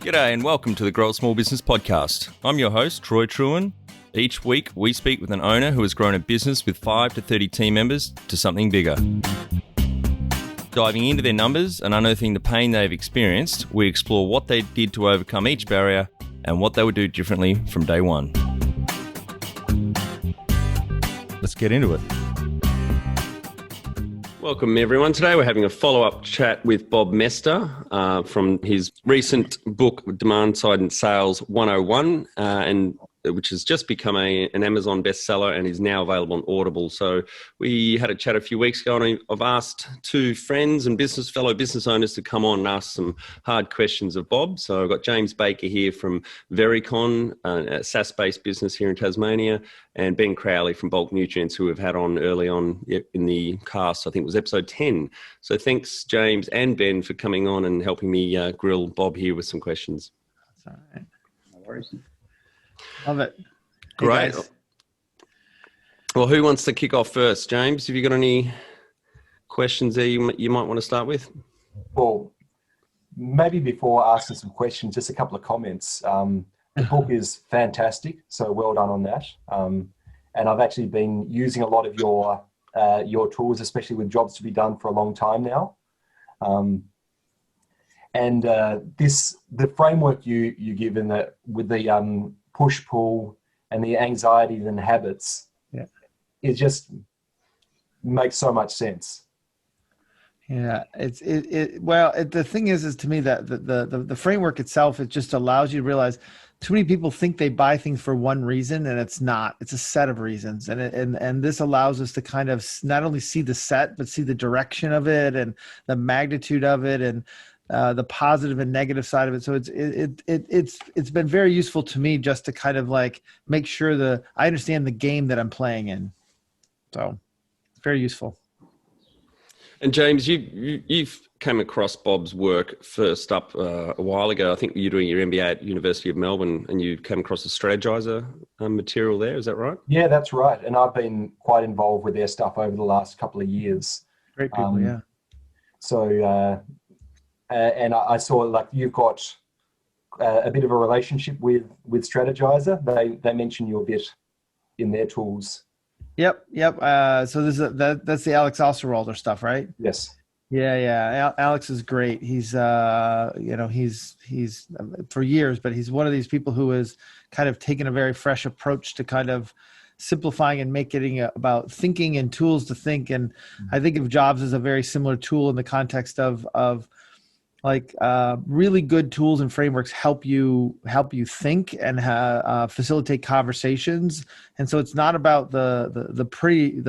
G'day and welcome to the Grow a Small Business Podcast. I'm your host, Troy Truen. Each week, we speak with an owner who has grown a business with 5 to 30 team members to something bigger. Diving into their numbers and unearthing the pain they've experienced, we explore what they did to overcome each barrier and what they would do differently from day one. Let's get into it. Welcome, everyone. Today we're having a follow-up chat with Bob Moesta from his recent book, Demand Side and Sales 101, which has just become an Amazon bestseller and is now available on Audible. So we had a chat a few weeks ago, and I've asked two friends and fellow business owners to come on and ask some hard questions of Bob. So I've got James Baker here from Varicon, a SaaS-based business here in Tasmania, and Ben Crowley from Bulk Nutrients, who we've had on early on in the cast. I think it was episode 10. So thanks, James and Ben, for coming on and helping me grill Bob here with some questions. That's all right. No worries. Love it. Hey, great. Guys. Well, who wants to kick off first? James, have you got any questions there you might want to start with? Well, maybe before asking some questions, just a couple of comments. The book is fantastic, so well done on that. And I've actually been using a lot of your tools, especially with jobs to be done, for a long time now. The framework you give with the push-pull and the anxieties and habits, it just makes so much sense. Yeah, the thing is to me that the framework itself, it just allows you to realize too many people think they buy things for one reason, and it's not. It's a set of reasons, and this allows us to kind of not only see the set, but see the direction of it and the magnitude of it and the positive and negative side of it. So it's been very useful to me just to kind of like make sure I understand the game that I'm playing in. So it's very useful. And James, you've came across Bob's work first up a while ago. I think you're doing your MBA at University of Melbourne, and you came across the Strategizer material there. Is that right? Yeah, that's right. And I've been quite involved with their stuff over the last couple of years. Great people, yeah. So, and I saw like you've got a bit of a relationship with Strategizer. They mention you a bit in their tools. Yep. So that's the Alex Osterwalder stuff, right? Yes. Yeah. Alex is great. He's he's for years, but he's one of these people who has kind of taken a very fresh approach to kind of simplifying and making it about thinking and tools to think. And I think of jobs as a very similar tool in the context of like really good tools and frameworks help you think and facilitate conversations. And so it's not about the pretty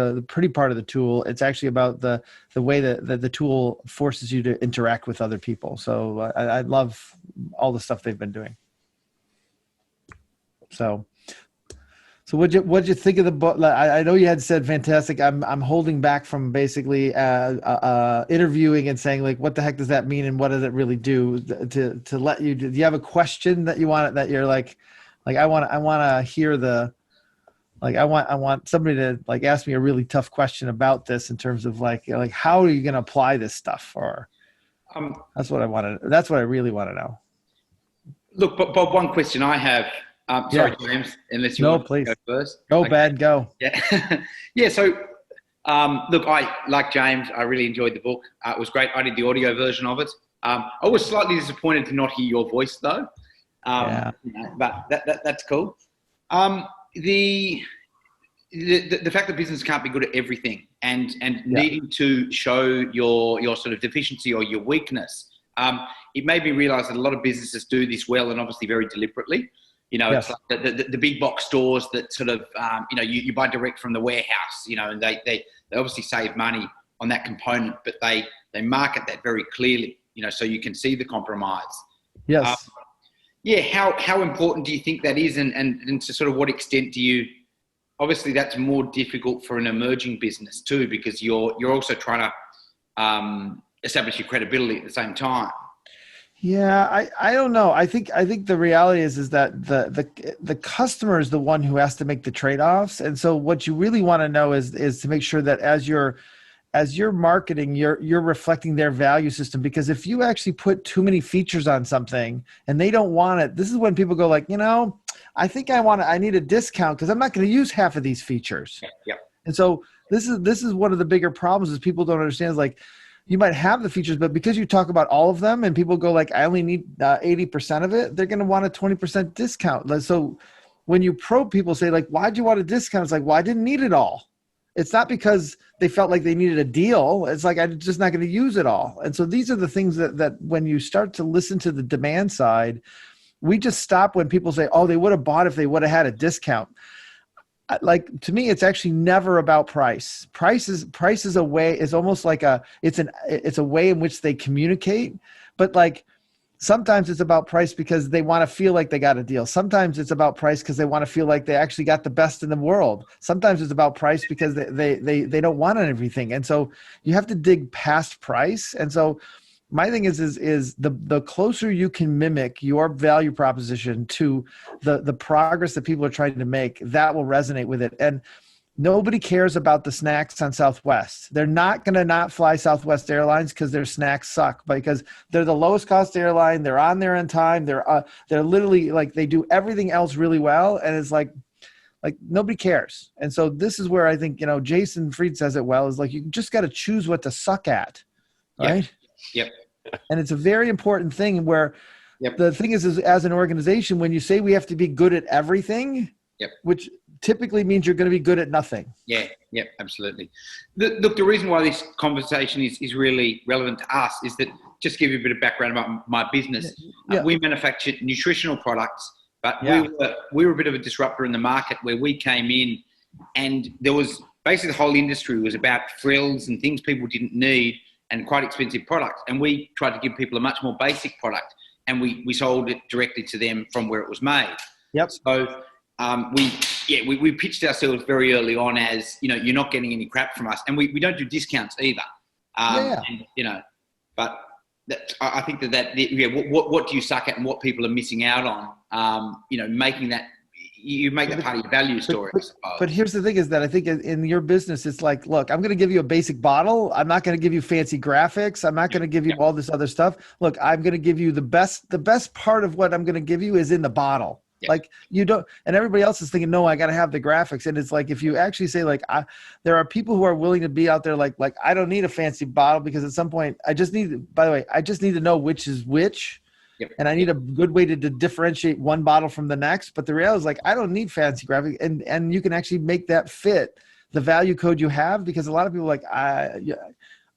part of the tool. It's actually about the way that the tool forces you to interact with other people. So I love all the stuff they've been doing. So what'd you think of the book? I know you had said fantastic. I'm holding back from basically interviewing and saying like, what the heck does that mean and what does it really do? To let you do you have a question that you want that you're like I want to hear I want somebody to like ask me a really tough question about this in terms of like how are you going to apply this stuff? Or that's what I really want to know. Look, Bob, one question I have. Sorry, James, unless you want please. to go first. Go, bad, go. Yeah. Yeah, so look, I, like James, I really enjoyed the book. It was great. I did the audio version of it. I was slightly disappointed to not hear your voice, though. But that's cool. The fact that business can't be good at everything and needing to show your sort of deficiency or your weakness, it made me realise that a lot of businesses do this well and obviously very deliberately. You know, It's like the big box stores that sort of, you buy direct from the warehouse, and they obviously save money on that component, but they market that very clearly, so you can see the compromise. Yes. How important do you think that is? And to sort of what extent do you, obviously that's more difficult for an emerging business too, because you're also trying to establish your credibility at the same time. Yeah, I don't know. I think the reality is that the customer is the one who has to make the trade-offs. And so what you really want to know is to make sure that as you're as you're marketing, you're reflecting their value system, because if you actually put too many features on something and they don't want it, this is when people go like, I think I need a discount because I'm not going to use half of these features. Yep. And so this is one of the bigger problems is people don't understand is like, you might have the features, but because you talk about all of them and people go like, I only need 80% of it, they're going to want a 20% discount. So when you probe people, say like, why'd you want a discount? It's like, well, I didn't need it all. It's not because they felt like they needed a deal. It's like, I'm just not going to use it all. And so these are the things that when you start to listen to the demand side, we just stop when people say, oh, they would have bought if they would have had a discount. Like, to me, it's actually never about price. Price is a way, is almost like it's a way in which they communicate, but like, sometimes it's about price because they want to feel like they got a deal. Sometimes it's about price because they want to feel like they actually got the best in the world. Sometimes it's about price because they don't want everything. And so you have to dig past price. And so my thing is the closer you can mimic your value proposition to the progress that people are trying to make, that will resonate with it. And nobody cares about the snacks on Southwest. They're not going to not fly Southwest Airlines because their snacks suck, because they're the lowest cost airline. They're on there on time. They're literally like, they do everything else really well. And it's like nobody cares. And so this is where I think, Jason Fried says it well, is like, you just got to choose what to suck at. Right. Yep. And it's a very important thing where the thing is as an organization, when you say we have to be good at everything, which typically means you're going to be good at nothing. Yeah, absolutely. Look, the reason why this conversation is really relevant to us is that, just to give you a bit of background about my business, we manufacture nutritional products, but we were a bit of a disruptor in the market where we came in, and there was basically the whole industry was about frills and things people didn't need and quite expensive products. And we tried to give people a much more basic product, and we sold it directly to them from where it was made. Yep. So we pitched ourselves very early on as, you're not getting any crap from us, and we don't do discounts either. And, but I think what do you suck at and what people are missing out on? Making that, you make that part of your value story. But here's the thing is that I think in your business, it's like, look, I'm going to give you a basic bottle. I'm not going to give you fancy graphics. I'm not going to give you all this other stuff. Look, I'm going to give you the best part of what I'm going to give you is in the bottle. Like, you don't, and everybody else is thinking, no, I got to have the graphics. And it's like, if you actually say like, there are people who are willing to be out there like, I don't need a fancy bottle because at some point I just need to know which is which. And I need a good way to differentiate one bottle from the next. But the reality is like, I don't need fancy graphics, and you can actually make that fit the value code you have, because a lot of people are like,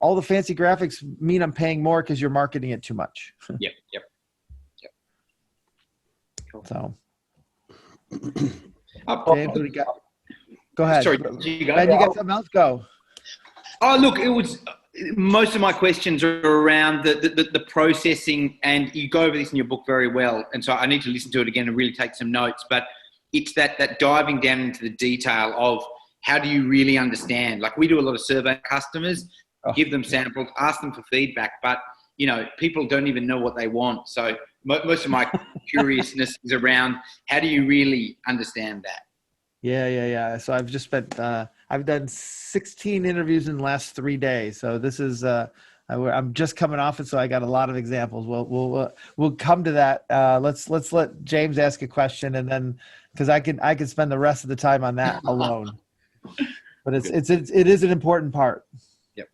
all the fancy graphics mean I'm paying more because you're marketing it too much. Yep. Cool. So. James, what do you got? Go ahead. Sorry, you got something else? Go. Oh, look, it was most of my questions are around the processing, and you go over this in your book very well. And so I need to listen to it again and really take some notes. But it's that diving down into the detail of how do you really understand? Like, we do a lot of survey customers, give them samples, ask them for feedback, but people don't even know what they want. So most of my curiousness is around how do you really understand that? Yeah. So I've just spent, I've done 16 interviews in the last 3 days. So this is, I'm just coming off it. So I got a lot of examples. We'll come to that. Let's let James ask a question, and then, cause I can spend the rest of the time on that alone, but it is an important part. Yep.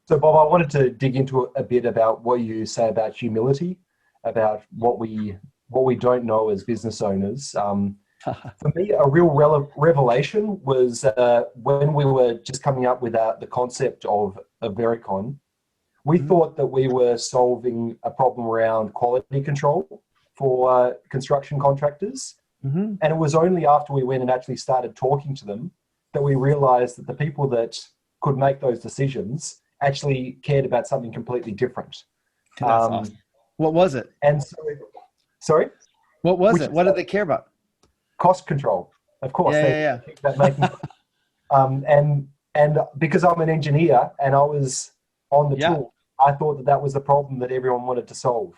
So Bob, I wanted to dig into a bit about what you say about humility, about what we don't know as business owners. For me, a real revelation was when we were just coming up with the concept of Varicon. We thought that we were solving a problem around quality control for construction contractors. And it was only after we went and actually started talking to them that we realized that the people that could make those decisions actually cared about something completely different. That's awesome. What was it? And so, sorry? What was it? What did they care about? Cost control, of course. Yeah. And because I'm an engineer and I was on the tool, I thought that was the problem that everyone wanted to solve.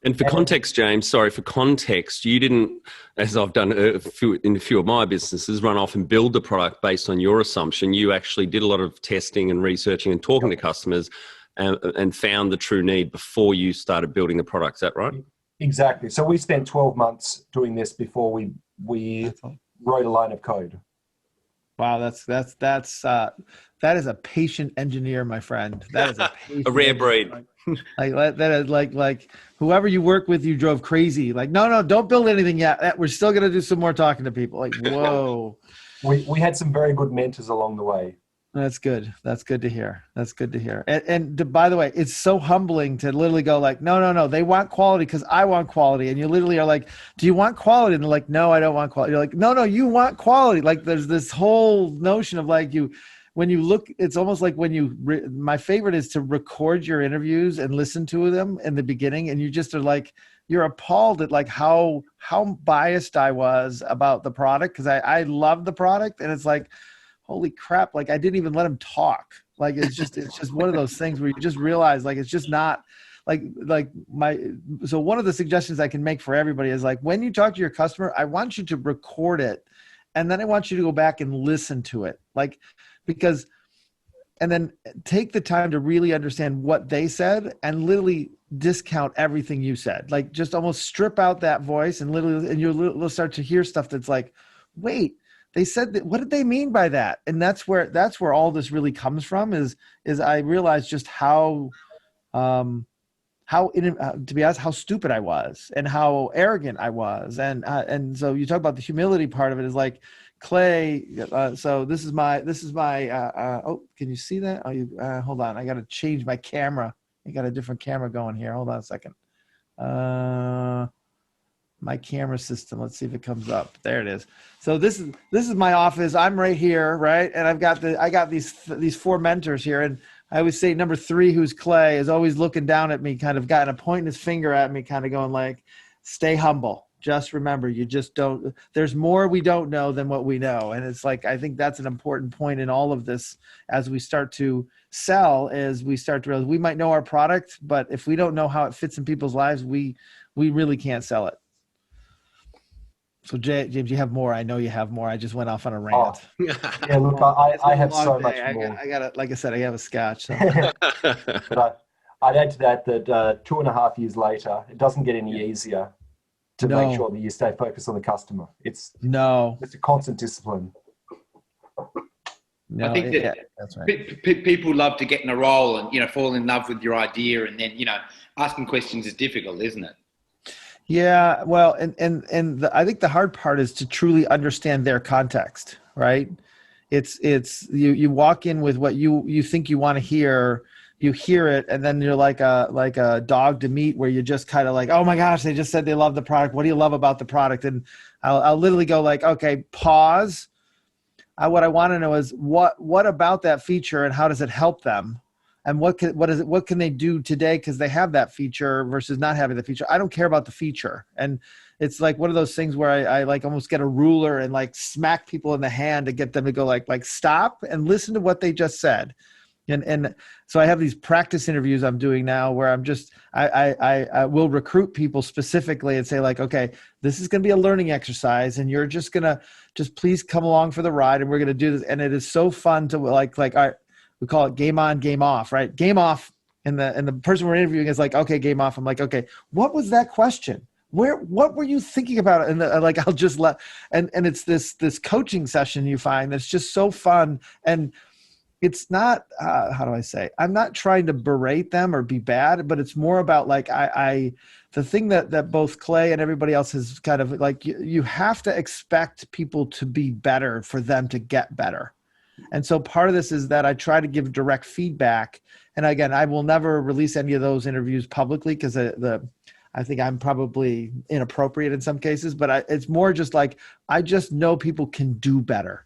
And for context, James, sorry, for context, you didn't, as I've done in a few of my businesses, run off and build the product based on your assumption. You actually did a lot of testing and researching and talking to customers and found the true need before you started building the product. Is that right? Exactly. So we spent 12 months doing this before we wrote a line of code. Wow, that is a patient engineer, my friend. That is a rare breed. Like that is like whoever you work with, you drove crazy. Like, no, don't build anything yet. We're still gonna do some more talking to people. Like, whoa. We had some very good mentors along the way. That's good. That's good to hear. That's good to hear. And by the way, it's so humbling to literally go like, no, they want quality because I want quality. And you literally are like, do you want quality? And they're like, no, I don't want quality. You're like, no, you want quality. Like there's this whole notion of like when you look, it's almost like when my favorite is to record your interviews and listen to them in the beginning. And you just are like, you're appalled at like how biased I was about the product. Cause I love the product. And it's like, holy crap. Like I didn't even let him talk. Like, it's just one of those things where you just realize like, it's just not so one of the suggestions I can make for everybody is like, when you talk to your customer, I want you to record it. And then I want you to go back and listen to it. And then take the time to really understand what they said and literally discount everything you said. Like just almost strip out that voice and you'll start to hear stuff that's like, wait, they said that, what did they mean by that? And that's where all this really comes from is I realized just to be honest, how stupid I was and how arrogant I was. And so you talk about the humility part of it is like, Clay. So this is my, oh, can you see that? Oh, hold on. I got to change my camera. I got a different camera going here. Hold on a second. My camera system. Let's see if it comes up. There it is. So this is my office. I'm right here, right? And I got these four mentors here, and I always say number 3, who's Clay, is always looking down at me, kind of got a pointing his finger at me, kind of going like, "Stay humble. Just remember, you just don't. There's more we don't know than what we know." And it's like I think that's an important point in all of this as we start to sell. Is we start to realize we might know our product, but if we don't know how it fits in people's lives, we really can't sell it. So James, you have more. I know you have more. I just went off on a rant. Yeah, look, I have so much more. I got it. Like I said, I have a scotch. So. But I'd add to that 2.5 years later, it doesn't get any easier to make sure that you stay focused on the customer. It's a constant discipline. I think that's right. People love to get in a role and fall in love with your idea, and then asking questions is difficult, isn't it? Yeah, well, and I think the hard part is to truly understand their context, right? It's you walk in with what you think you want to hear, you hear it, and then you're like a dog to meat, where you just kind of like, oh my gosh, they just said they love the product. What do you love about the product? And I'll literally go like, okay, pause. What I want to know is what about that feature and how does it help them? And what can they do today because they have that feature versus not having the feature? I don't care about the feature. And it's like one of those things where I like almost get a ruler and like smack people in the hand to get them to go like stop and listen to what they just said. And so I have these practice interviews I'm doing now where I will recruit people specifically and say like, okay, this is going to be a learning exercise and you're just please come along for the ride and we're going to do this. And it is so fun to like, all right, we call it game on, game off, right? Game off. And the person we're interviewing is like, okay, game off. I'm like, okay, what was that question? What were you thinking about? And I'll just and it's this coaching session you find that's just so fun. And it's not, how do I say? I'm not trying to berate them or be bad, but it's more about like, the thing that both Clay and everybody else has kind of like, you have to expect people to be better for them to get better. And so part of this is that I try to give direct feedback. And again, I will never release any of those interviews publicly because I think I'm probably inappropriate in some cases, but it's more just like, I just know people can do better.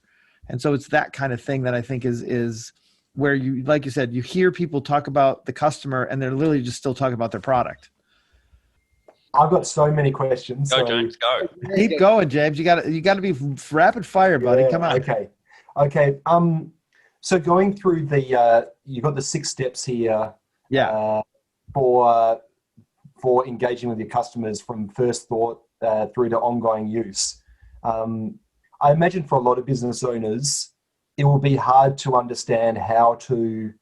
And so it's that kind of thing that I think is where you, like you said, you hear people talk about the customer and they're literally just still talking about their product. I've got so many questions. Go, James, go. Keep going, James. You got to be rapid fire, buddy. Yeah, come on. Okay. So going through you've got the 6 steps here. Yeah. For for engaging with your customers from first thought through to ongoing use. I imagine for a lot of business owners, it will be hard to understand how to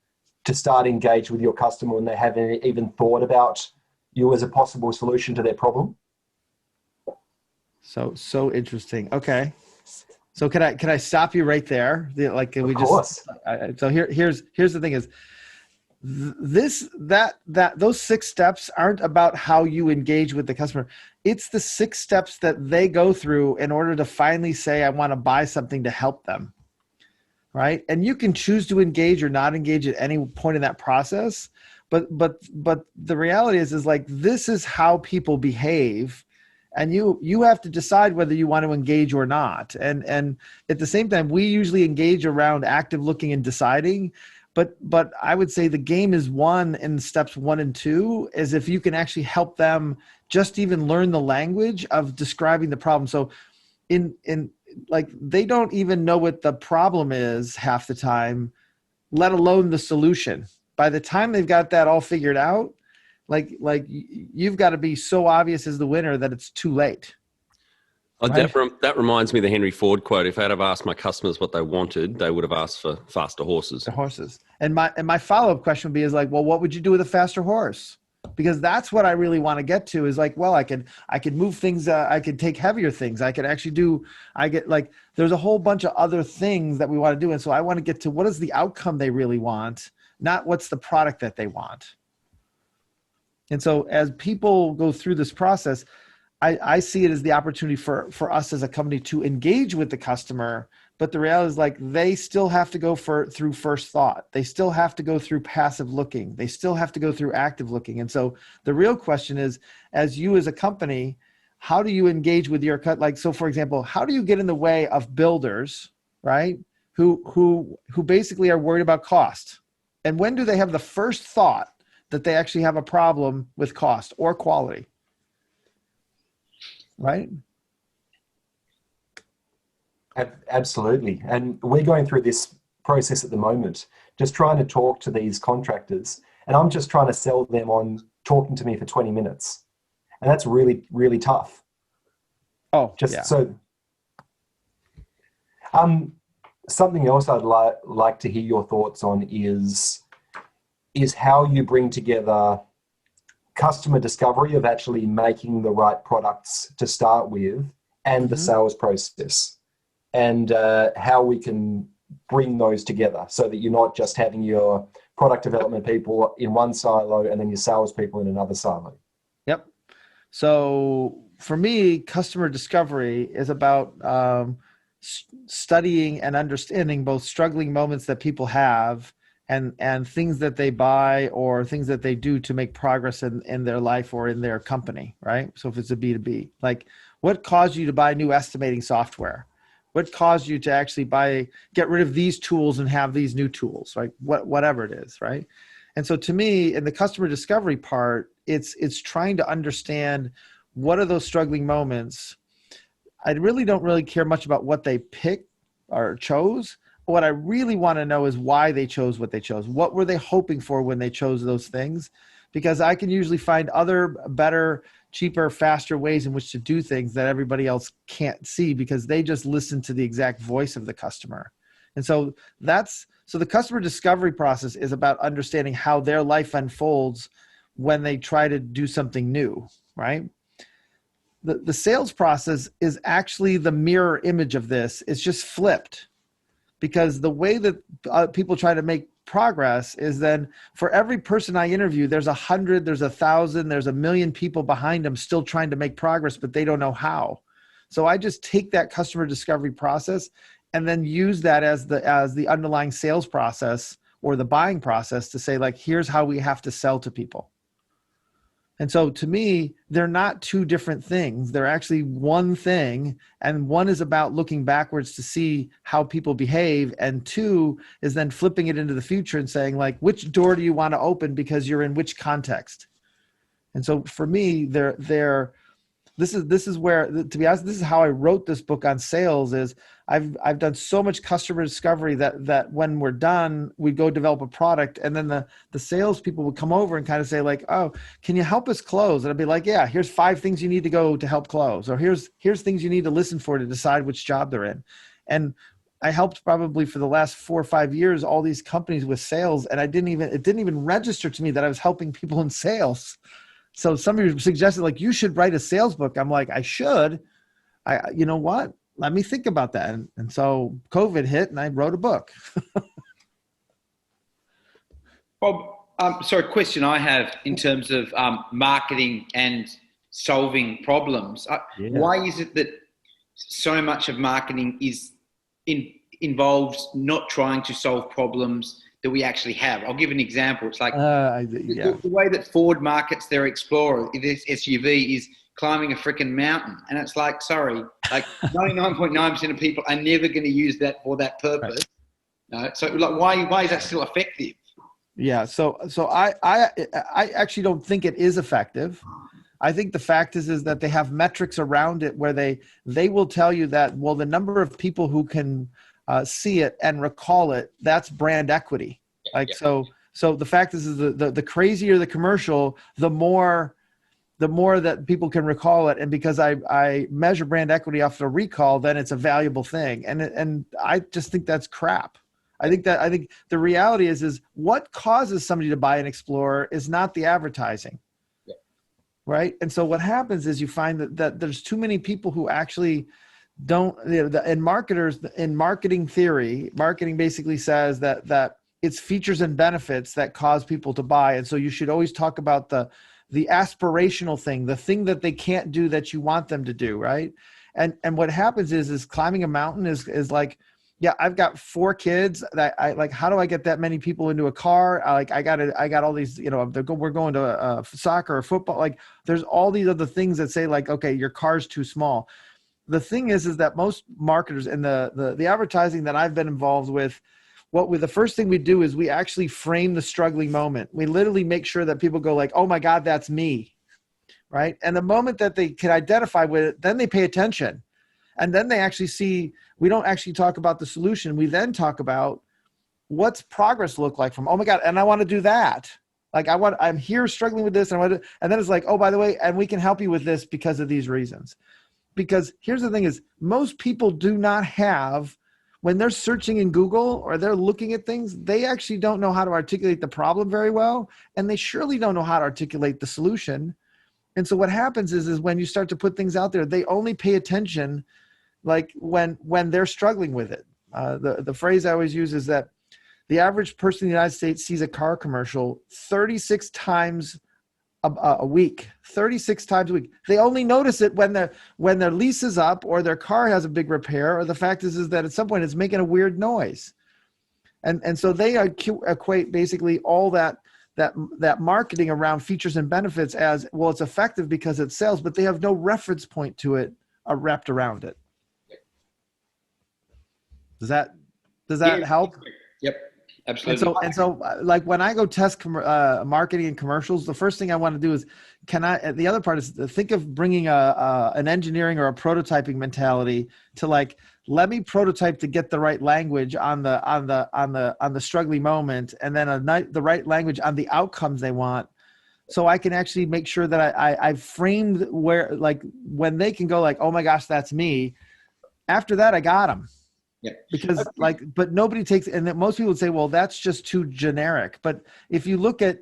start engage with your customer when they haven't even thought about you as a possible solution to their problem. So interesting. Okay. So can I stop you right there? Of course. So here's the thing is those 6 steps aren't about how you engage with the customer. It's the 6 steps that they go through in order to finally say, I want to buy something to help them. Right. And you can choose to engage or not engage at any point in that process. But the reality is like, this is how people behave. And you have to decide whether you want to engage or not. And at the same time, we usually engage around active looking and deciding. But I would say the game is won in steps 1 and 2, is if you can actually help them just even learn the language of describing the problem. So in like, they don't even know what the problem is half the time, let alone the solution. By the time they've got that all figured out, like you've got to be so obvious as the winner that it's too late. Right? That reminds me of the Henry Ford quote. If I had have asked my customers what they wanted, they would have asked for faster horses. The horses. And my follow-up question would be is like, well, what would you do with a faster horse? Because that's what I really want to get to is like, well, I could move things. I could take heavier things. I could actually there's a whole bunch of other things that we want to do. And so I want to get to what is the outcome they really want, not what's the product that they want. And so as people go through this process, I see it as the opportunity for us as a company to engage with the customer. But the reality is like, they still have to go through first thought. They still have to go through passive looking. They still have to go through active looking. And so the real question is, as you as a company, how do you engage with your like, so for example, how do you get in the way of builders, right? Who basically are worried about cost? And when do they have the first thought that they actually have a problem with cost or quality? Right? Absolutely. And we're going through this process at the moment, just trying to talk to these contractors. And I'm just trying to sell them on talking to me for 20 minutes. And that's really, really tough. Oh, just yeah. So something else I'd like to hear your thoughts on is how you bring together customer discovery of actually making the right products to start with and the sales process, and how we can bring those together so that you're not just having your product development people in one silo and then your sales people in another silo. Yep. So for me, customer discovery is about studying and understanding both struggling moments that people have and things that they buy or things that they do to make progress in their life or in their company, right? So if it's a B2B, like what caused you to buy new estimating software? What caused you to actually get rid of these tools and have these new tools, right? Whatever it is, right? And so to me, in the customer discovery part, it's trying to understand what are those struggling moments. I really don't care much about what they picked or chose. What I really want to know is why they chose what they chose. What were they hoping for when they chose those things? Because I can usually find other better, cheaper, faster ways in which to do things that everybody else can't see because they just listen to the exact voice of the customer. And so the customer discovery process is about understanding how their life unfolds when they try to do something new, right? The sales process is actually the mirror image of this. It's just flipped. Because the way that people try to make progress is then for every person I interview, there's 100, there's 1,000, there's 1,000,000 people behind them still trying to make progress, but they don't know how. So I just take that customer discovery process and then use that as the underlying sales process or the buying process to say like, here's how we have to sell to people. And so to me, they're not two different things. They're actually one thing. And one is about looking backwards to see how people behave. And 2 is then flipping it into the future and saying like, which door do you want to open because you're in which context? And so for me, they're this is where, to be honest, this is how I wrote this book on sales. Is I've done so much customer discovery that when we're done, we go develop a product, and then the salespeople would come over and kind of say like, "Oh, can you help us close?" And I'd be like, "Yeah, here's 5 things you need to go to help close, or here's things you need to listen for to decide which job they're in." And I helped probably for the last 4 or 5 years all these companies with sales, and it didn't even register to me that I was helping people in sales. So somebody suggested like, you should write a sales book. I'm like, I should. You know what? Let me think about that. And so COVID hit and I wrote a book. Bob, so a question I have in terms of marketing and solving problems. Why is it that so much of marketing involves not trying to solve problems that we actually have? I'll give an example. It's like the way that Ford markets their Explorer, this SUV, is climbing a freaking mountain. And it's like, sorry, like 99.9% of people are never going to use that for that purpose. Right. So like, why is that still effective? Yeah. So I actually don't think it is effective. I think the fact is that they have metrics around it where they will tell you that, well, the number of people who can see it and recall it, that's brand equity. So the fact is the crazier the commercial, the more that people can recall it. And because I measure brand equity off the recall, then it's a valuable thing. And I just think that's crap. I think the reality is what causes somebody to buy an Explorer is not the advertising. Yeah. Right. And so what happens is you find that there's too many people who actually don't, and marketers in marketing theory, marketing basically says that it's features and benefits that cause people to buy. And so you should always talk about the aspirational thing, the thing that they can't do that you want them to do. Right. And what happens is climbing a mountain is like, yeah, I've got 4 kids that I like, how do I get that many people into a car? I got all these, we're going to soccer or football. Like there's all these other things that say like, okay, your car's too small. The thing is that most marketers and the advertising that I've been involved with, the first thing we do is we actually frame the struggling moment. We literally make sure that people go like, oh my God, that's me. Right. And the moment that they can identify with it, then they pay attention. And then they actually see, we don't actually talk about the solution. We then talk about what's progress look like from, oh my God, and I want to do that. Like I'm here struggling with this. And then it's like, oh, by the way, and we can help you with this because of these reasons. Because here's the thing is most people do not have, when they're searching in Google or they're looking at things, they actually don't know how to articulate the problem very well. And they surely don't know how to articulate the solution. And so what happens is when you start to put things out there, they only pay attention like when they're struggling with it. The phrase I always use is that the average person in the United States sees a car commercial 36 times a week, 36 times a week. They only notice it when their lease is up or their car has a big repair, or the fact is that at some point it's making a weird noise. And so they equate basically all that marketing around features and benefits as, well, it's effective because it sells, but they have no reference point to it wrapped around it. Does that help? Yep, absolutely. And so like when I go test marketing and commercials, the first thing I want to do is, the other part is to think of bringing an engineering or a prototyping mentality to like, let me prototype to get the right language on the struggling moment, and then the right language on the outcomes they want. So I can actually make sure that I've framed where, like when they can go like, oh my gosh, that's me. After that, I got them. Yeah. Because but nobody takes, and most people would say, well, that's just too generic. But if you look at,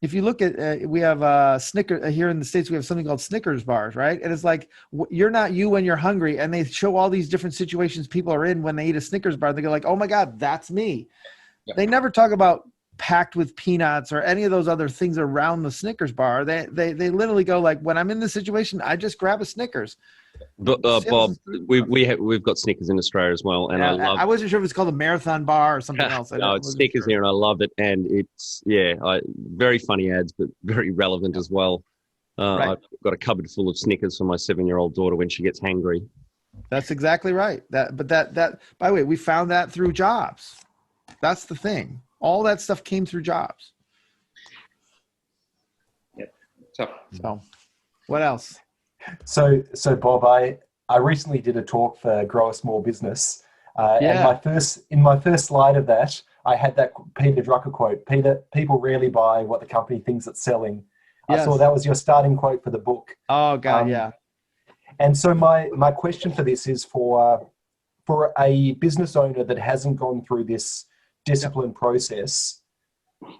we have Snickers here in the States, we have something called Snickers bars, right? And it's like, you're not you when you're hungry. And they show all these different situations people are in when they eat a Snickers bar. They go like, oh my God, that's me. Yeah. They never talk about packed with peanuts or any of those other things around the Snickers bar. They literally go like, when I'm in this situation, I just grab a Snickers. But Bob, we've got Snickers in Australia as well, and I wasn't sure if it's called a marathon bar or something else. No, it's Snickers here, and I love it, and it's very funny ads, but very relevant as well. Right. I've got a cupboard full of Snickers for my 7-year-old daughter when she gets hangry. That's exactly right. That by the way, we found that through jobs. That's the thing. All that stuff came through jobs. Yep. So, what else? So Bob, I recently did a talk for Grow a Small Business, and in my first slide of that, I had that Peter Drucker quote: People rarely buy what the company thinks it's selling." Yes. I saw that was your starting quote for the book. Oh God, yeah. And so my question for this is for a business owner that hasn't gone through this discipline process,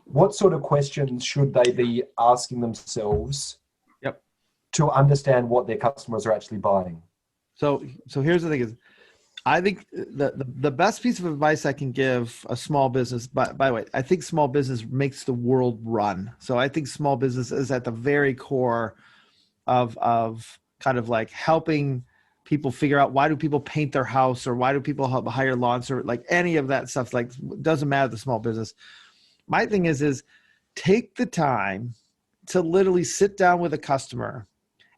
what sort of questions should they be asking themselves to understand what their customers are actually buying? So here's the thing is, I think the best piece of advice I can give a small business, by the way, I think small business makes the world run. So I think small business is at the very core of kind of like helping people figure out, why do people paint their house, or why do people hire lawn service, like any of that stuff, like doesn't matter the small business. My thing is take the time to literally sit down with a customer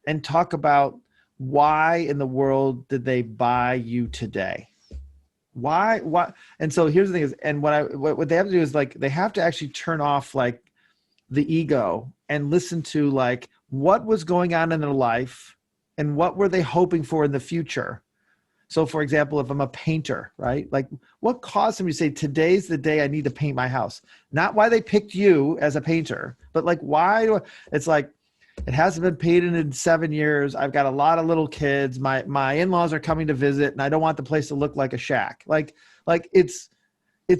and talk about, why in the world did they buy you today? Why? And so here's the thing is, and what they have to do is, like, they have to actually turn off like the ego and listen to like what was going on in their life and what were they hoping for in the future. So for example, if I'm a painter, right? Like, what caused them to say, today's the day I need to paint my house? Not why they picked you as a painter, but like, it's like, it hasn't been painted in 7 years. I've got a lot of little kids. My in-laws are coming to visit, and I don't want the place to look like a shack. Like it's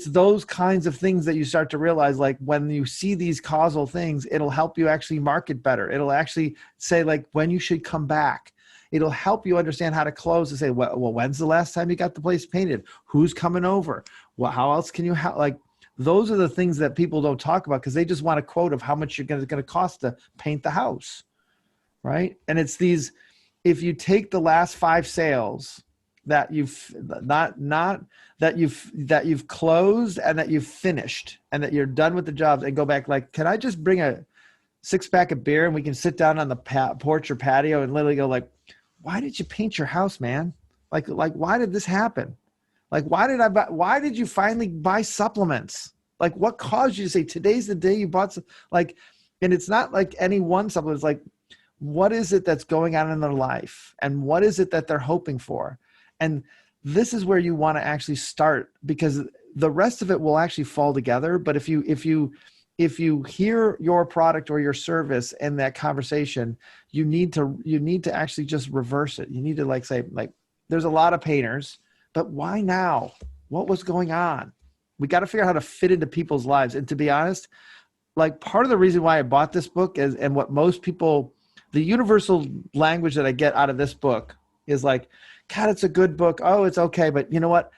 those kinds of things that you start to realize, like when you see these causal things, it'll help you actually market better. It'll actually say like when you should come back. It'll help you understand how to close and say, well, when's the last time you got the place painted? Who's coming over? Well, how else can you help? Like, those are the things that people don't talk about because they just want a quote of how much it's going to cost to paint the house, right? And it's these, if you take the last 5 sales that you've that you've closed and that you've finished and that you're done with the jobs, and go back like, can I just bring a 6-pack of beer and we can sit down on the porch or patio and literally go like, why did you paint your house, man? Like why did this happen? Like, why did you finally buy supplements? Like, what caused you to say, today's the day you bought some, like, and it's not like any one supplement. It's like, what is it that's going on in their life? And what is it that they're hoping for? And this is where you want to actually start, because the rest of it will actually fall together. But if you hear your product or your service in that conversation, you need to actually just reverse it. You need to like say, like, there's a lot of painters, but why now? What was going on? We got to figure out how to fit into people's lives. And to be honest, like, part of the reason why I bought this book is, and what most people, the universal language that I get out of this book is like, God, it's a good book. Oh, it's okay. But you know what?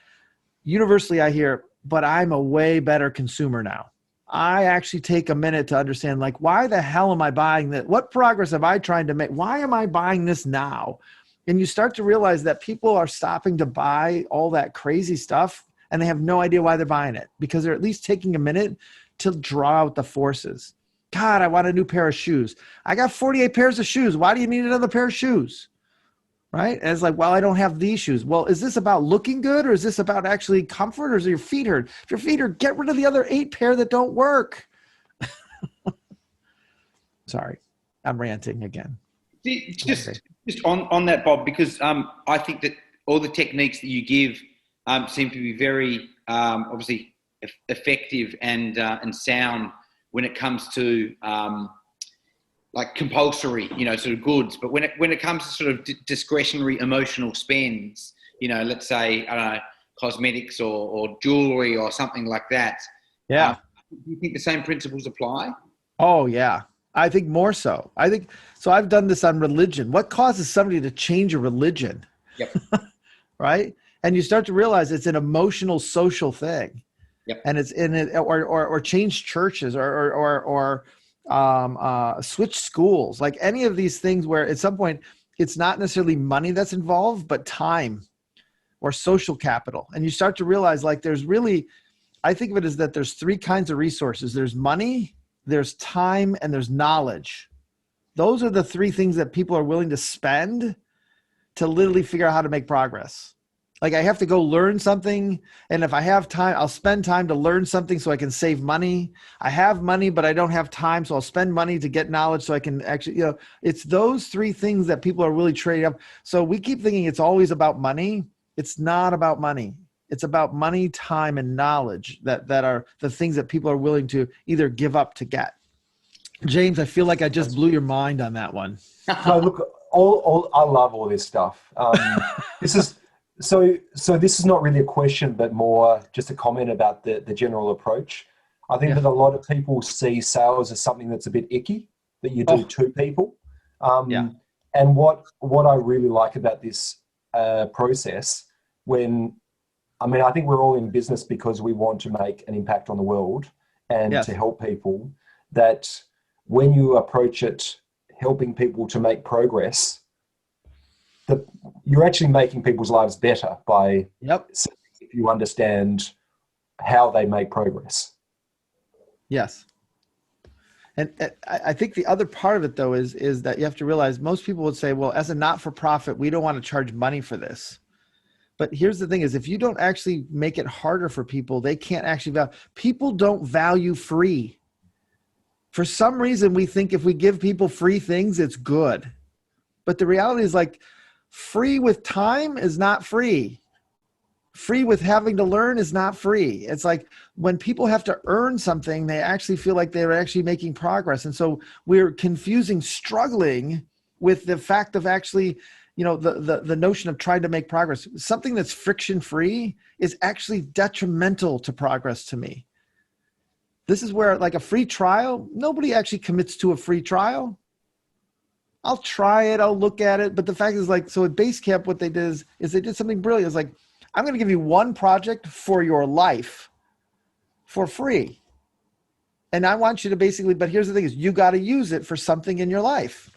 Universally I hear, but I'm a way better consumer now. I actually take a minute to understand, like, why the hell am I buying that? What progress am I trying to make? Why am I buying this now? And you start to realize that people are stopping to buy all that crazy stuff and they have no idea why they're buying it, because they're at least taking a minute to draw out the forces. God, I want a new pair of shoes. I got 48 pairs of shoes. Why do you need another pair of shoes? Right? And it's like, well, I don't have these shoes. Well, is this about looking good, or is this about actually comfort, or is your feet hurt? If your feet hurt, get rid of the other 8 pair that don't work. Sorry, I'm ranting again. Just on that, Bob, because I think that all the techniques that you give seem to be very obviously effective and sound when it comes to like compulsory, sort of goods. But when it comes to sort of discretionary emotional spends, let's say, I don't know, cosmetics or jewelry or something like that. Yeah. Do you think the same principles apply? Oh yeah. I think more so. So I've done this on religion. What causes somebody to change a religion? Yep. Right? And you start to realize it's an emotional, social thing. Yep. And it's in it, or change churches, or switch schools, like any of these things where at some point it's not necessarily money that's involved, but time or social capital. And you start to realize, like, there's really, I think of it as that there's 3 kinds of resources. There's money, there's time, and there's knowledge. Those are the 3 things that people are willing to spend to literally figure out how to make progress. Like I have to go learn something. And if I have time, I'll spend time to learn something so I can save money. I have money, but I don't have time. So I'll spend money to get knowledge so I can actually, it's those three things that people are really trading up. So we keep thinking it's always about money. It's not about money. It's about money, time, and knowledge that are the things that people are willing to either give up to get. James, I feel like I just blew your mind on that one. No, look, I love all this stuff. This is this is not really a question, but more just a comment about the general approach. I think that a lot of people see sales as something that's a bit icky, that you do to people. And what I really like about this process, I think we're all in business because we want to make an impact on the world and to help people, that when you approach it helping people to make progress, you're actually making people's lives better by if you understand how they make progress. Yes. And I think the other part of it, though, is that you have to realize most people would say, well, as a not-for-profit, we don't want to charge money for this. But here's the thing is, if you don't actually make it harder for people, they can't actually value. People don't value free. For some reason, we think if we give people free things, it's good. But the reality is, like, free with time is not free. Free with having to learn is not free. It's like when people have to earn something, they actually feel like they're actually making progress. And so we're confusing struggling with the fact of actually, the notion of trying to make progress. Something that's friction-free is actually detrimental to progress to me. This is where, like, a free trial, nobody actually commits to a free trial. I'll try it, I'll look at it. But the fact is, like, so at Basecamp, what they did is they did something brilliant. It's like, I'm going to give you one project for your life for free. And I want you to basically, but here's the thing is, you got to use it for something in your life.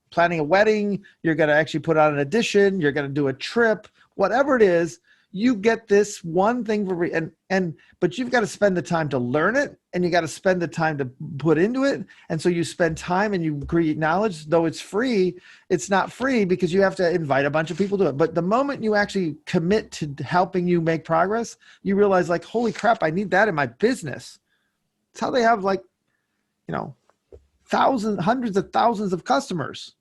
Planning a wedding, you're going to actually put on an addition, you're going to do a trip, whatever it is, you get this one thing for free. But you've got to spend the time to learn it, and you got to spend the time to put into it. And so you spend time and you create knowledge. Though it's free, it's not free because you have to invite a bunch of people to it. But the moment you actually commit to helping you make progress, you realize, like, holy crap, I need that in my business. It's how they have, like, thousands, hundreds of thousands of customers.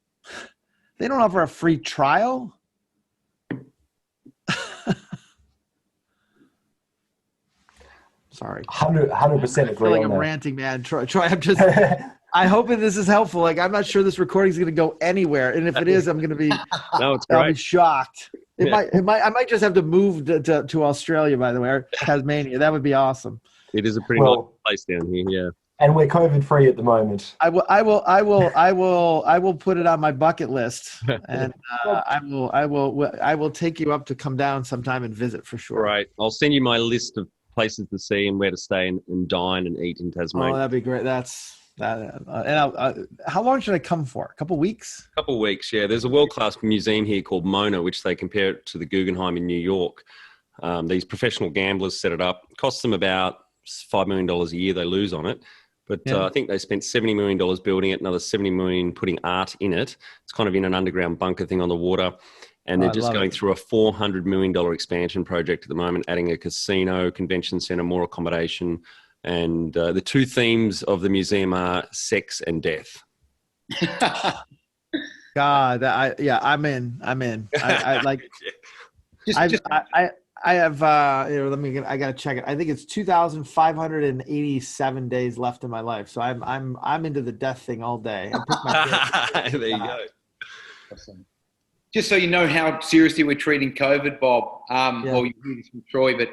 They don't offer a free trial. Sorry. 100% agree. I feel like on I'm that. ranting, man. Troy, I'm just, I hope that this is helpful. Like, I'm not sure this recording is going to go anywhere. And if it is, I'm going to be, No, it's I'll great. be shocked. I might just have to move to Australia, by the way, or Tasmania. That would be awesome. It is a pretty nice place down here. Yeah. And we're COVID free at the moment. I will put it on my bucket list, and I will take you up to come down sometime and visit for sure. Right. I'll send you my list of places to see and where to stay and dine and eat in Tasmania. Oh, that'd be great. How long should I come for? A couple weeks? A couple of weeks, yeah. There's a world-class museum here called Mona, which they compare it to the Guggenheim in New York. These professional gamblers set it up. It costs them about $5 million a year they lose on it. But I think they spent $70 million building it, another $70 million putting art in it. It's kind of in an underground bunker thing on the water. And they're just going through a $400 million expansion project at the moment, adding a casino, convention center, more accommodation. And the two themes of the museum are sex and death. God, I'm in. I like. I have. I gotta check it. I think it's 2,587 days left in my life, so I'm into the death thing all day. There you go. Awesome. Just so you know how seriously we're treating COVID, Bob. Well, you hear this from Troy, but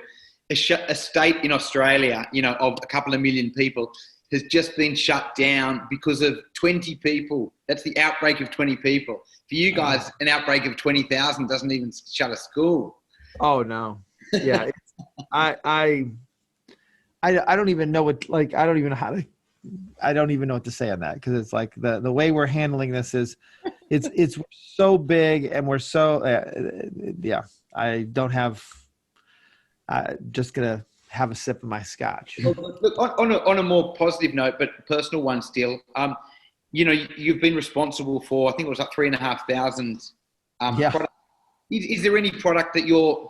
a state in Australia, of a couple of million people, has just been shut down because of 20 people. That's the outbreak of 20 people. For you guys, an outbreak of 20,000 doesn't even shut a school. Oh no! Yeah, I don't even know what, like, I don't even know what to say on that, because it's like the way we're handling this is, it's so big, and we're so I don't have. Just gonna have a sip of my scotch. Look, on a more positive note, but personal one still. You've been responsible for, I think it was like 3,500 products. Is there any product that you're,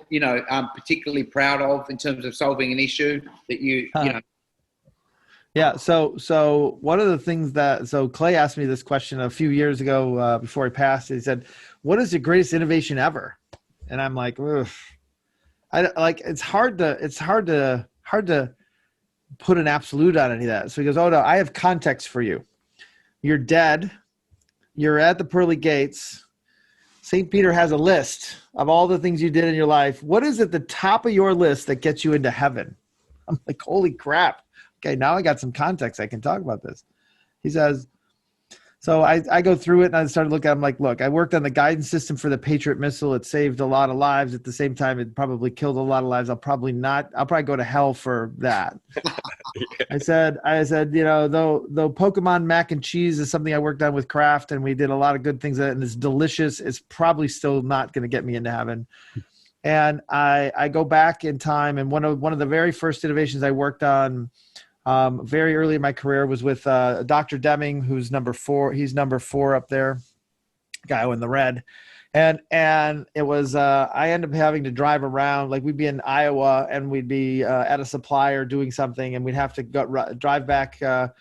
particularly proud of in terms of solving an issue that you know? Yeah. So one of the things so Clay asked me this question a few years ago before he passed. He said, "What is the greatest innovation ever?" And I'm like, ugh. It's hard to put an absolute on any of that. So he goes, "Oh no, I have context for you. You're dead. You're at the pearly gates. St. Peter has a list of all the things you did in your life. What is at the top of your list that gets you into heaven?" I'm like, holy crap. Okay, now I got some context. I can talk about this. He says, so I go through it and I started looking at it. I'm like, look, I worked on the guidance system for the Patriot missile. It saved a lot of lives. At the same time, it probably killed a lot of lives. I'll probably go to hell for that. I said, though Pokemon mac and cheese is something I worked on with Kraft and we did a lot of good things and it's delicious. It's probably still not going to get me into heaven. And I go back in time, and one of the very first innovations I worked on very early in my career was with Dr. Deming, who's number 4. He's number 4 up there, guy in the red. And it was I ended up having to drive around. Like we'd be in Iowa and we'd be at a supplier doing something, and we'd have to drive back to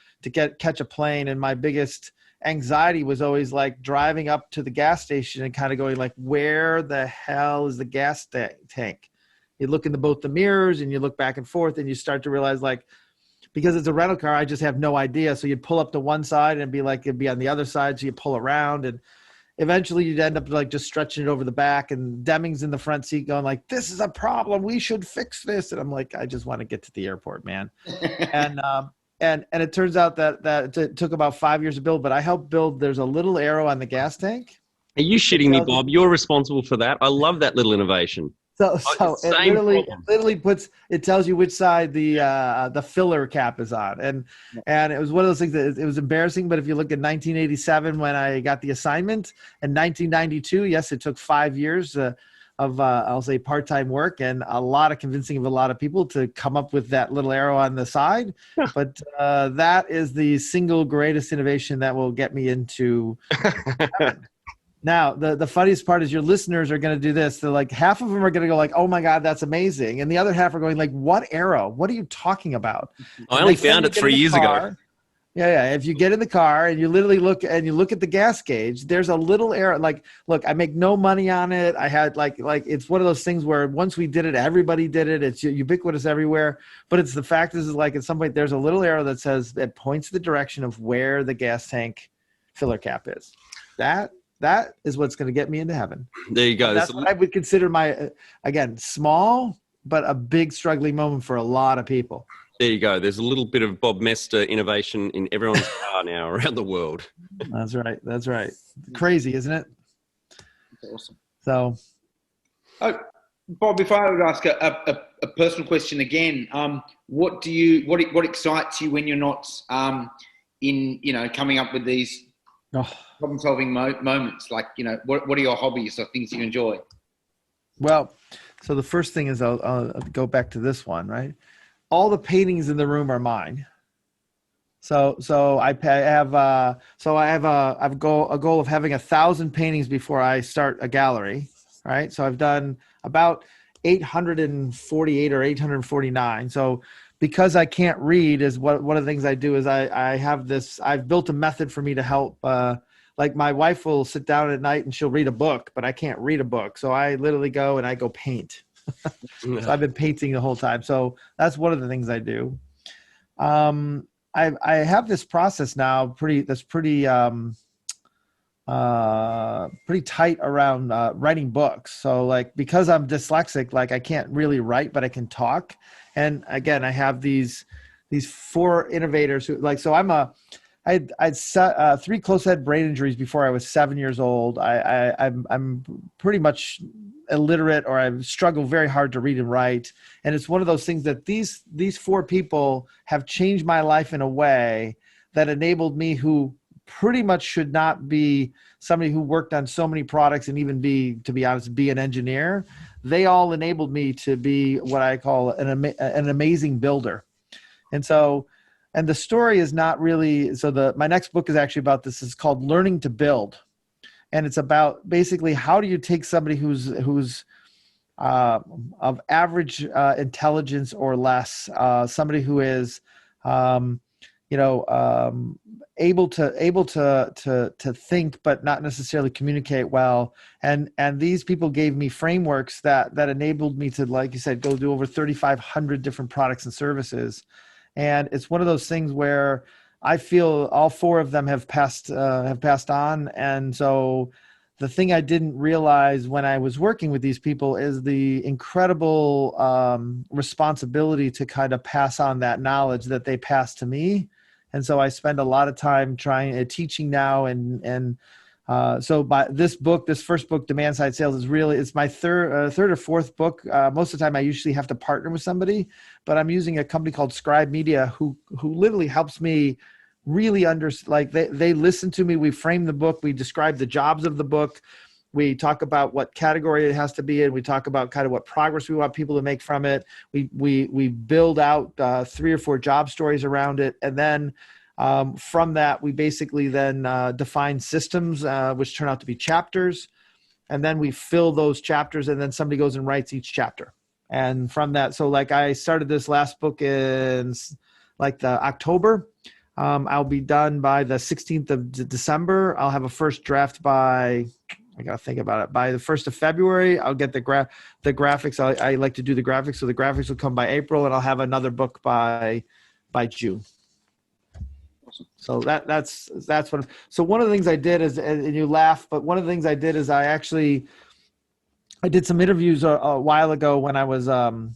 catch a plane. And my biggest anxiety was always like driving up to the gas station and kind of going like, where the hell is the gas tank? You look in both the mirrors and you look back and forth and you start to realize like, because it's a rental car, I just have no idea. So you'd pull up to one side and it'd be on the other side. So you pull around and eventually you'd end up like just stretching it over the back, and Deming's in the front seat going like, this is a problem. We should fix this. And I'm like, I just want to get to the airport, man. And it turns out that it took about 5 years to build, but I helped build, there's a little arrow on the gas tank. Are you shitting me, Bob? You're responsible for that. I love that little innovation. So it literally it tells you which side the filler cap is on. And it was one of those things that it was embarrassing, but if you look at 1987 when I got the assignment, and 1992, yes, it took 5 years of I'll say part-time work and a lot of convincing of a lot of people to come up with that little arrow on the side. But that is the single greatest innovation that will get me into heaven. Now, the funniest part is your listeners are going to do this. They're like, half of them are going to go like, oh my God, that's amazing. And the other half are going like, what arrow? What are you talking about? I only found it 3 years ago. Yeah. If you get in the car and you literally look at the gas gauge, there's a little arrow. Like, look, I make no money on it. I had like it's one of those things where once we did it, everybody did it. It's ubiquitous everywhere. But it's the fact is like at some point there's a little arrow that says that points the direction of where the gas tank filler cap is. That is what's going to get me into heaven. There you go. And that's what I would consider my again small but a big struggling moment for a lot of people. There you go. There's a little bit of Bob Moesta innovation in everyone's car now around the world. That's right. Crazy, isn't it? That's awesome. So, Bob, if I would ask a personal question again, what excites you when you're not coming up with these problem-solving moments? Like, what are your hobbies or things you enjoy? Well, so the first thing is I'll go back to this one, right? All the paintings in the room are mine. So I have a goal of having 1,000 paintings before I start a gallery, right? So I've done about 848 or 849. So because I can't read, is one of the things I do is I've built a method for me to help. Like my wife will sit down at night and she'll read a book, but I can't read a book. So I literally go paint. So I've been painting the whole time. So that's one of the things I do. I have this process now pretty tight around writing books. So like, because I'm dyslexic, like I can't really write, but I can talk. And again, I have these 4 innovators who like, so I'd set 3 close head brain injuries before I was 7 years old. I'm pretty much illiterate, or I struggle very hard to read and write. And it's one of those things that these 4 people have changed my life in a way that enabled me, who pretty much should not be somebody who worked on so many products and even to be honest, be an engineer. They all enabled me to be what I call an amazing builder. And the story is not really, my next book is actually about this. It's called Learning to Build. and it's about basically how do you take somebody who's of average intelligence or less, somebody who is able to think but not necessarily communicate well, and these people gave me frameworks that enabled me to, like you said, go do over 3,500 different products and services. And it's one of those things where I feel all four of them have passed on. And so the thing I didn't realize when I was working with these people is the incredible responsibility to kind of pass on that knowledge that they passed to me. And so I spend a lot of time teaching now. And so by this first book, Demand Side Sales, it's my third or fourth book. Most of the time I usually have to partner with somebody, but I'm using a company called Scribe Media who literally helps me really they listen to me. We frame the book. We describe the jobs of the book. We talk about what category it has to be in. We talk about kind of what progress we want people to make from it. We build out 3 or 4 job stories around it. And then from that, we basically then define systems, which turn out to be chapters. And then we fill those chapters, and then somebody goes and writes each chapter. And from that, so like I started this last book in the October. I'll be done by the 16th of December. I'll have a first draft by the 1st of February. I'll get the graphics. I like to do the graphics. So the graphics will come by April, and I'll have another book by June. Awesome. So that's what. So one of the things I did is, and you laugh, but one of the things I did is I did some interviews a while ago when I was on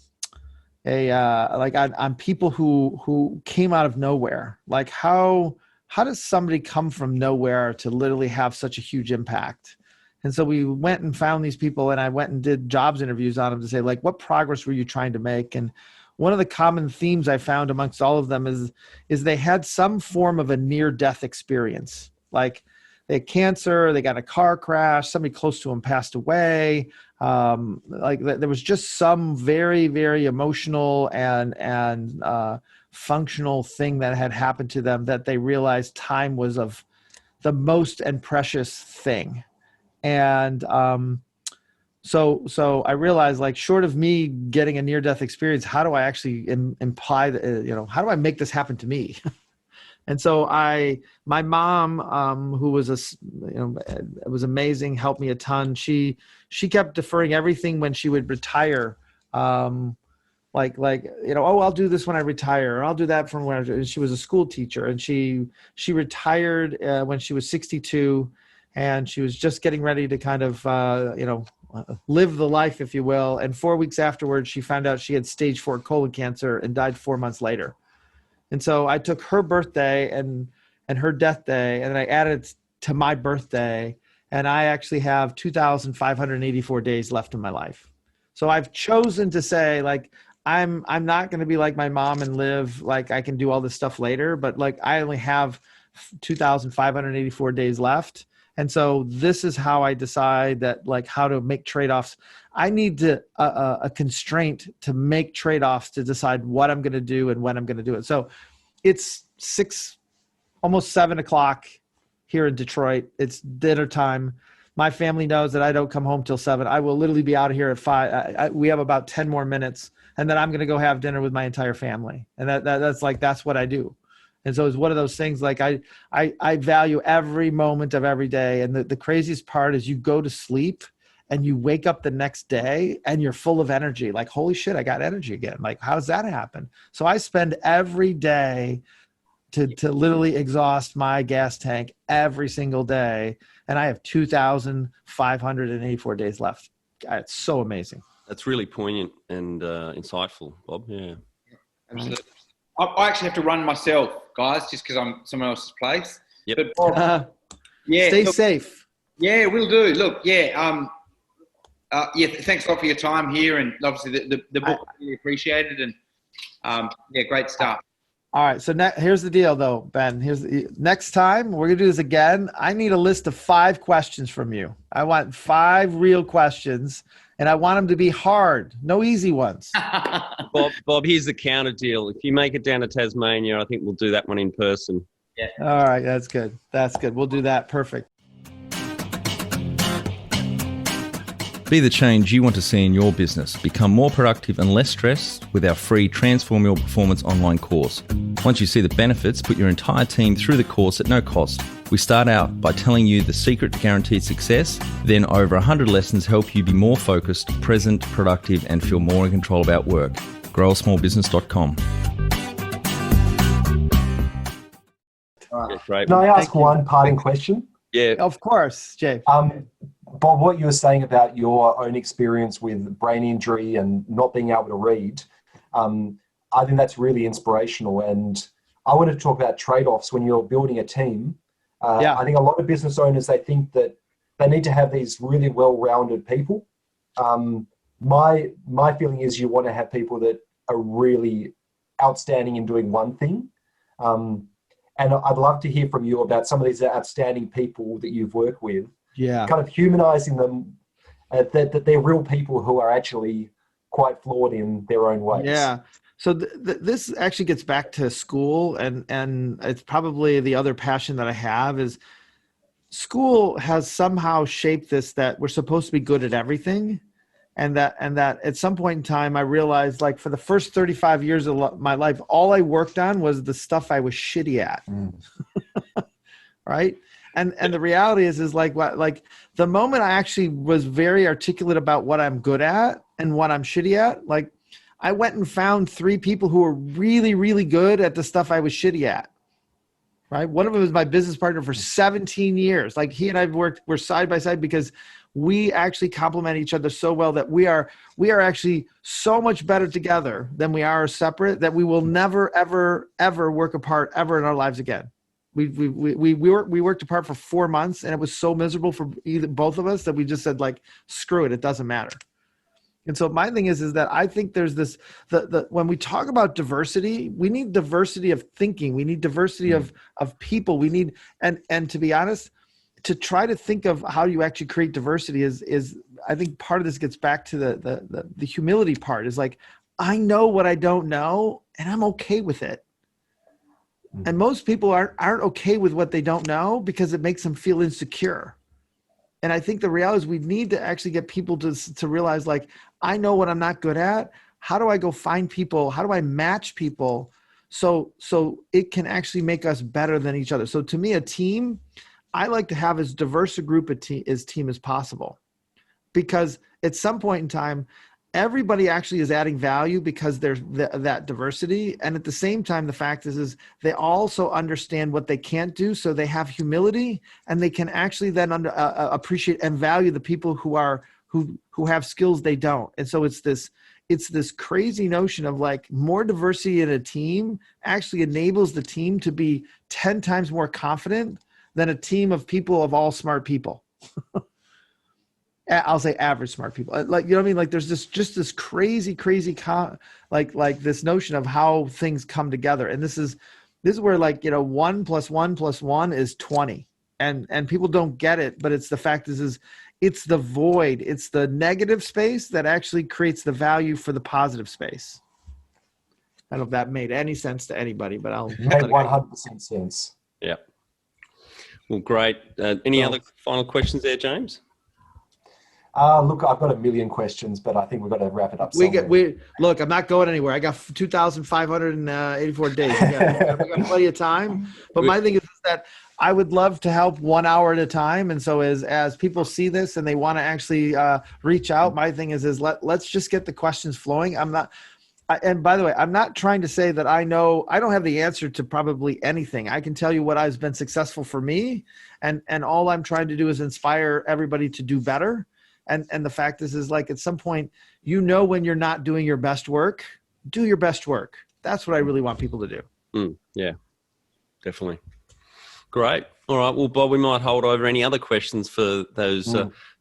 people who came out of nowhere. Like how does somebody come from nowhere to literally have such a huge impact? And so we went and found these people, and I went and did jobs interviews on them to say, like, what progress were you trying to make? And one of the common themes I found amongst all of them is they had some form of a near-death experience. Like they had cancer, they got in a car crash, somebody close to them passed away. There was just some very, very emotional and functional thing that had happened to them that they realized time was of the most and precious thing. And so I realized, like, short of me getting a near-death experience, how do I actually imply that, how do I make this happen to me? And so my mom, who was it was amazing, helped me a ton. She kept deferring everything when she would retire. I'll do this when I retire, or I'll do that from when she was a school teacher, and she retired when she was 62, and she was just getting ready to kind of live the life, if you will. And 4 weeks afterwards, she found out she had stage 4 colon cancer and died 4 months later. And so I took her birthday and her death day, and then I added it to my birthday, and I actually have 2,584 days left in my life. So I've chosen to say, like, I'm not going to be like my mom and live like I can do all this stuff later, but like I only have 2,584 days left. And so this is how I decide that, like, how to make trade-offs. I need a constraint to make trade-offs to decide what I'm going to do and when I'm going to do it. So it's 6, almost 7 o'clock here in Detroit. It's dinner time. My family knows that I don't come home till 7. I will literally be out of here at 5. We have about 10 more minutes, and then I'm going to go have dinner with my entire family. And that's what I do. And so it's one of those things, like I value every moment of every day. And the craziest part is you go to sleep and you wake up the next day and you're full of energy. Like, holy shit, I got energy again. Like, how does that happen? So I spend every day to literally exhaust my gas tank every single day. And I have 2,584 days left. It's so amazing. That's really poignant and insightful, Bob. Yeah. Absolutely. I actually have to run myself, guys, just because I'm someone else's place. Yep. But Bob, stay safe. Yeah, we'll do. Look, thanks a lot for your time here, and obviously the book really appreciated, and great stuff. All right, so here's the deal, though, Ben. Next time we're gonna do this again. I need a list of 5 questions from you. I want 5 real questions. And I want them to be hard, no easy ones. Bob, here's the counter deal. If you make it down to Tasmania, I think we'll do that one in person. Yeah. All right, that's good. We'll do that. Perfect. Be the change you want to see in your business. Become more productive and less stressed with our free Transform Your Performance online course. Once you see the benefits, put your entire team through the course at no cost. We start out by telling you the secret to guaranteed success, then over 100 lessons help you be more focused, present, productive, and feel more in control about work. growasmallbusiness.com. Yeah, great. Can I ask one parting question? Yeah. Of course, Jay. Bob, what you were saying about your own experience with brain injury and not being able to read, I think that's really inspirational. And I want to talk about trade-offs when you're building a team. I think a lot of business owners, they think that they need to have these really well-rounded people. My feeling is you want to have people that are really outstanding in doing one thing. And I'd love to hear from you about some of these outstanding people that you've worked with. Yeah. Kind of humanizing them, that they're real people who are actually quite flawed in their own ways. Yeah. So this actually gets back to school, and it's probably the other passion that I have is school has somehow shaped this, that we're supposed to be good at everything. And that at some point in time, I realized, like, for the first 35 years of my life, all I worked on was the stuff I was shitty at. Right. And the reality is like the moment I actually was very articulate about what I'm good at and what I'm shitty at, like, I went and found 3 people who were really, really good at the stuff I was shitty at. Right. One of them was my business partner for 17 years. Like, he and we're side by side because we actually complement each other so well that we are actually so much better together than we are separate, that we will never, ever, ever work apart ever in our lives again. We worked apart for 4 months, and it was so miserable for both of us that we just said, like, screw it, it doesn't matter. And so my thing is that I think there's this, when we talk about diversity, we need diversity of thinking. We need diversity of people. We need, and to be honest, to try to think of how you actually create diversity is I think part of this gets back to the humility part, is like, I know what I don't know, and I'm okay with it. And most people aren't okay with what they don't know because it makes them feel insecure. And I think the reality is we need to actually get people to realize, like, I know what I'm not good at. How do I go find people? How do I match people so it can actually make us better than each other? So to me, a team, I like to have as diverse a group of team as possible, because at some point in time, everybody actually is adding value because there's that diversity. And at the same time, the fact is they also understand what they can't do. So they have humility, and they can actually then appreciate and value the people who have skills they don't. And so it's this crazy notion of, like, more diversity in a team actually enables the team to be 10 times more confident than a team of people of all smart people. I'll say average smart people. Like, you know what I mean? Like, there's this crazy, like this notion of how things come together. And this is where, like, 1 + 1 + 1 is 20. And people don't get it, but it's the fact is it's the void. It's the negative space that actually creates the value for the positive space. I don't know if that made any sense to anybody, but I'll made 100% sense. Yeah. Well, great. Any other final questions there, James? Look, I've got a million questions, but I think we've got to wrap it up. Look, I'm not going anywhere. I got 2,584 days. We got plenty of time. But my thing is that I would love to help 1 hour at a time. And so as people see this and they want to actually reach out, my thing is let's just get the questions flowing. And by the way, I'm not trying to say that I don't have the answer to probably anything. I can tell you what has been successful for me. And all I'm trying to do is inspire everybody to do better. And the fact is like, at some point, when you're not doing your best work, do your best work. That's what I really want people to do. Yeah, definitely. Great. All right. Well, Bob, we might hold over any other questions for those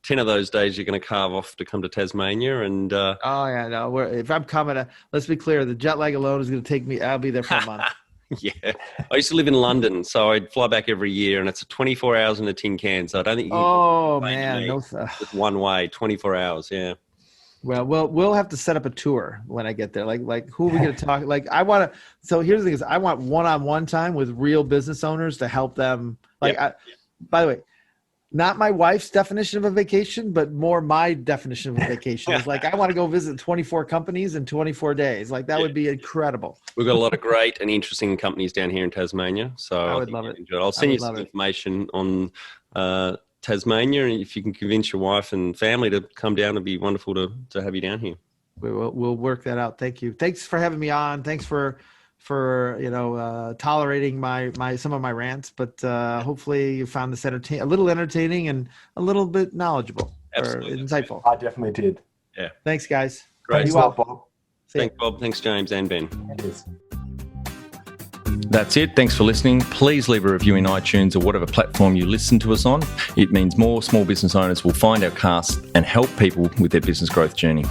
10 of those days you're going to carve off to come to Tasmania. And oh, yeah, no. If I'm coming, let's be clear, the jet lag alone is going to take me, I'll be there for a month. Yeah. I used to live in London, so I'd fly back every year, and it's 24 hours in a tin can. So I don't think you it's one way, 24 hours. Yeah. Well, we'll have to set up a tour when I get there. Like who are we going to talk? Like so here's the thing is I want one-on-one time with real business owners to help them. By the way, not my wife's definition of a vacation, but more my definition of a vacation. It's like, I want to go visit 24 companies in 24 days. Like that would be incredible. We've got a lot of great and interesting companies down here in Tasmania. So I would love it. I'll send you some information on Tasmania. And if you can convince your wife and family to come down, it'd be wonderful to have you down here. We'll work that out. Thank you. Thanks for having me on. Thanks for tolerating my some of my rants, but hopefully you found this a little entertaining and a little bit knowledgeable or insightful. I definitely did. Yeah. Thanks, guys. Thanks a lot, Bob. Thanks, Bob. Thanks, James and Ben. Cheers. That's it. Thanks for listening. Please leave a review in iTunes or whatever platform you listen to us on. It means more small business owners will find our cast and help people with their business growth journey.